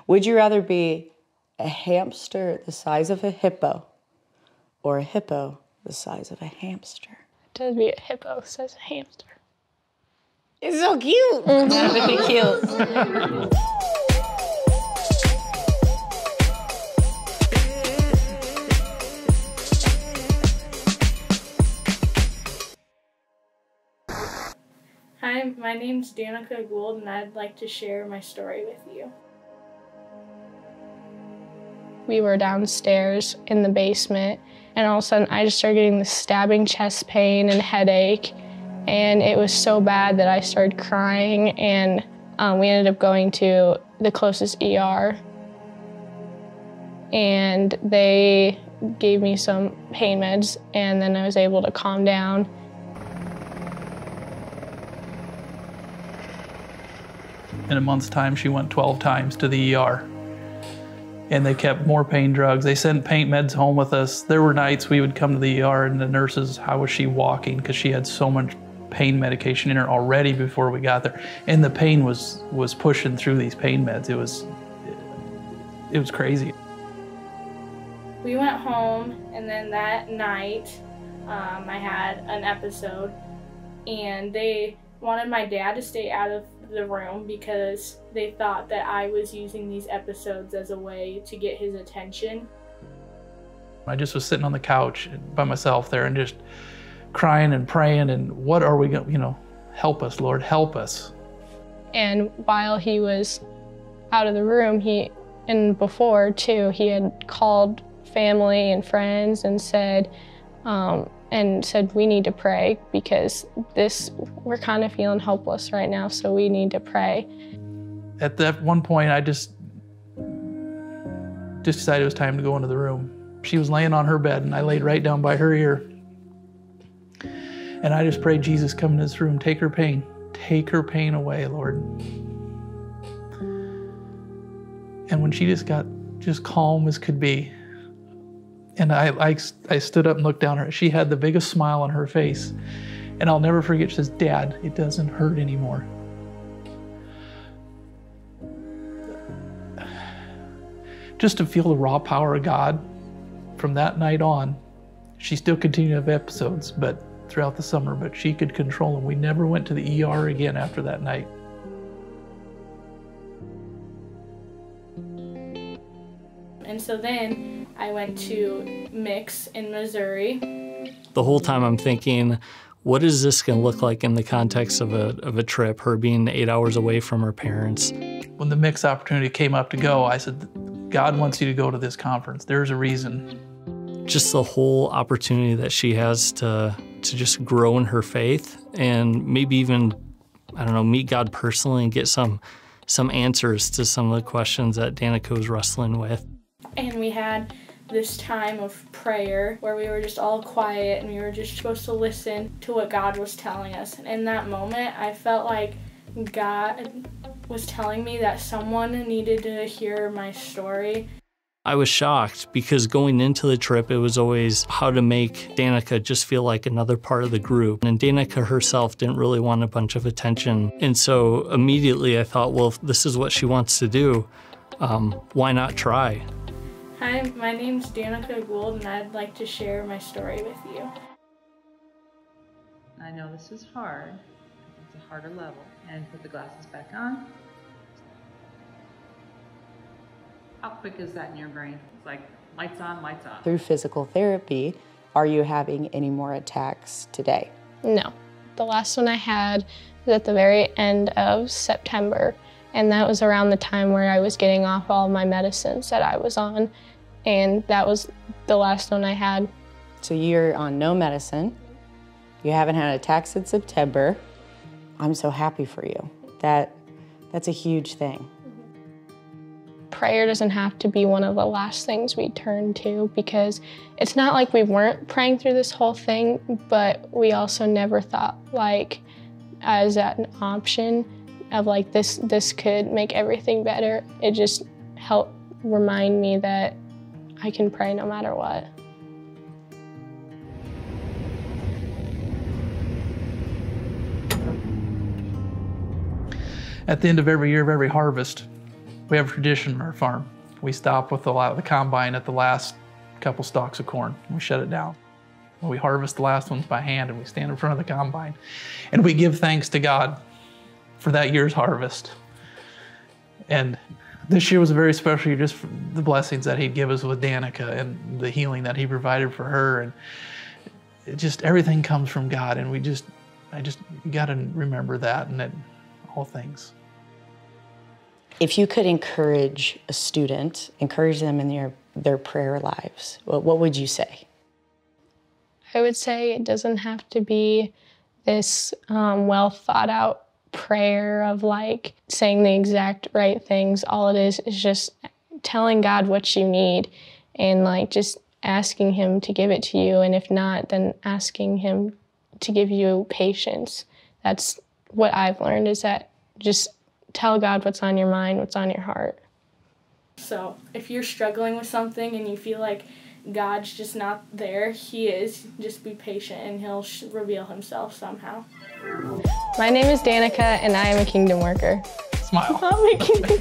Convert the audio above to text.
Would you rather be a hamster the size of a hippo or a hippo the size of a hamster? To be a hippo the size of a hamster. It's so cute. That would be cute. Hi, my name's Danica Gould, and I'd like to share my story with you. We were downstairs in the basement, and all of a sudden I just started getting this stabbing chest pain and headache, and it was so bad that I started crying, and we ended up going to the closest ER, and they gave me some pain meds, and then I was able to calm down. In a month's time, she went 12 times to the ER. And they kept more pain drugs. They sent pain meds home with us. There were nights we would come to the ER and the nurses, how was she walking? Because she had so much pain medication in her already before we got there. And the pain was pushing through these pain meds. It was crazy. We went home, and then that night I had an episode, and they wanted my dad to stay out of the room because they thought that I was using these episodes as a way to get his attention. I just was sitting on the couch by myself there and just crying and praying, and what are we going to, help us, Lord, help us. And while he was out of the room, and before too, he had called family and friends and said, we need to pray because we're kind of feeling hopeless right now, so we need to pray. At that one point, I just decided it was time to go into the room. She was laying on her bed, and I laid right down by her ear. And I just prayed, Jesus, come into this room, take her pain away, Lord. And when she just got calm as could be, and I stood up and looked down at her. She had the biggest smile on her face. And I'll never forget, she says, Dad, it doesn't hurt anymore. Just to feel the raw power of God from that night on. She still continued to have episodes throughout the summer, but she could control them. We never went to the ER again after that night. And so then I went to Mix in Missouri. The whole time I'm thinking, what is this going to look like in the context of a trip, her being 8 hours away from her parents? When the Mix opportunity came up to go, I said, God wants you to go to this conference. There's a reason. Just the whole opportunity that she has to just grow in her faith and maybe even, meet God personally and get some answers to some of the questions that Danica was wrestling with. And we had this time of prayer where we were just all quiet and we were just supposed to listen to what God was telling us. And in that moment, I felt like God was telling me that someone needed to hear my story. I was shocked because going into the trip, it was always how to make Danica just feel like another part of the group. And Danica herself didn't really want a bunch of attention. And so immediately I thought, well, if this is what she wants to do, why not try? Hi, my name's Danica Gould, and I'd like to share my story with you. I know this is hard. It's a harder level. And put the glasses back on. How quick is that in your brain? It's like lights on, lights off. Through physical therapy, are you having any more attacks today? No. The last one I had was at the very end of September. And that was around the time where I was getting off all my medicines that I was on. And that was the last one I had. So you're on no medicine. You haven't had an attack since September. I'm so happy for you. That's a huge thing. Prayer doesn't have to be one of the last things we turn to, because it's not like we weren't praying through this whole thing, but we also never thought as an option of this could make everything better. It just helped remind me that I can pray no matter what. At the end of every year of every harvest, We have a tradition on our farm. We stop with the combine at the last couple stalks of corn. We shut it down. We harvest the last ones by hand, and we stand in front of the combine. And we give thanks to God for that year's harvest. And this year was a very special year, just for the blessings that He'd give us with Danica and the healing that He provided for her. And it just, everything comes from God. And you got to remember that, and that all things. If you could encourage a student, encourage them in their prayer lives, what would you say? I would say it doesn't have to be this well thought out prayer of like saying the exact right things. All it is just telling God what you need and like just asking Him to give it to you. And if not, then asking Him to give you patience. That's what I've learned, is that just tell God what's on your mind, what's on your heart. So if you're struggling with something and you feel like God's just not there, He is. Just be patient and He'll reveal Himself somehow. My name is Danica and I am a kingdom worker. Smile. I'm a kingdom